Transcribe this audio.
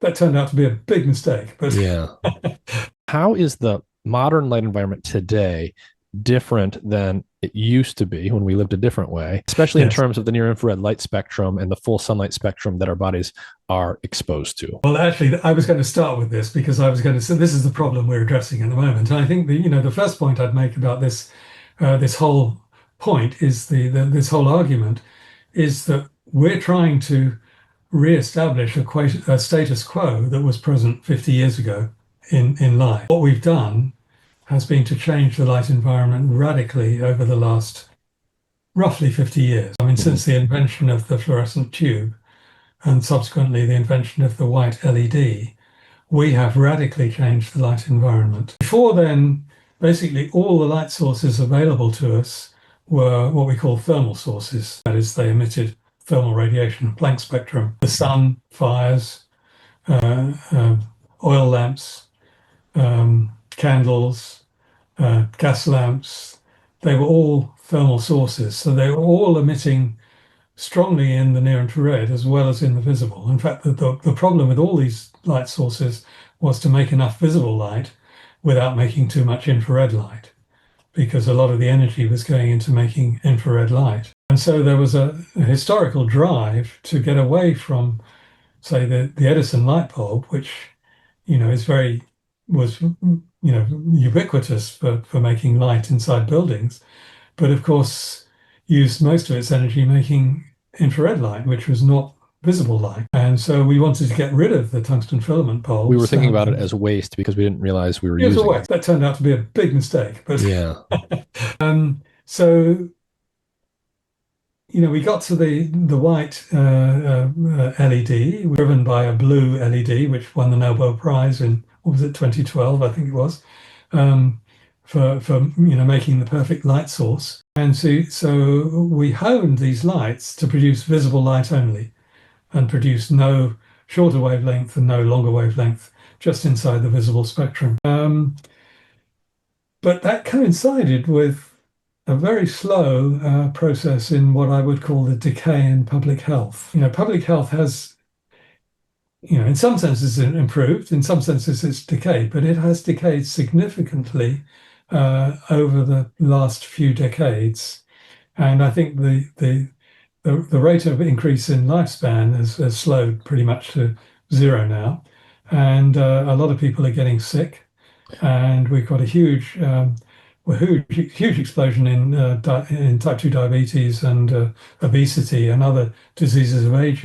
that turned out to be a big mistake. But Yeah. How is the modern light environment today different than it used to be when we lived a different way, especially in yes. terms of the near infrared light spectrum and the full sunlight spectrum that our bodies are exposed to? Well, actually, I was going to start with this because I was going to say this is the problem we're addressing at the moment. And I think the first point I'd make about this whole point is this whole argument is that we're trying to re-establish a status quo that was present 50 years ago in light. What we've done has been to change the light environment radically over the last roughly 50 years. I mean, Mhm. since the invention of the fluorescent tube and subsequently the invention of the white LED, we have radically changed the light environment. Before then, basically all the light sources available to us were what we call thermal sources. That is, they emitted thermal radiation, Planck spectrum. The sun, fires, uh, uh, oil lamps, candles, gas lamps, they were all thermal sources. So they were all emitting strongly in the near infrared as well as in the visible. In fact, the problem with all these light sources was to make enough visible light without making too much infrared light, because a lot of the energy was going into making infrared light. And so there was a historical drive to get away from, say, the Edison light bulb, which, is was, ubiquitous for making light inside buildings, but of course used most of its energy making infrared light, which was not visible light. And so we wanted to get rid of the tungsten filament We were bulbs. thinking about it And as waste because we didn't realize we were it was a using waste. it. That turned out to be a big mistake. But Yeah. so we got to the white LED, driven by a blue LED, which won the Nobel Prize in, what was it, 2012, I think it was, um, for making the perfect light source. And so we honed these lights to produce visible light only, and produce no shorter wavelength and no longer wavelength, just inside the visible spectrum. But that coincided with a very slow process in what I would call the decay in public health. Public health has, in some senses improved, in some senses it's decayed, but it has decayed significantly over the last few decades. And I think the rate of increase in lifespan has slowed pretty much to zero now. And a lot of people are getting sick. And we've got a huge explosion in type 2 diabetes and obesity and other diseases of aging.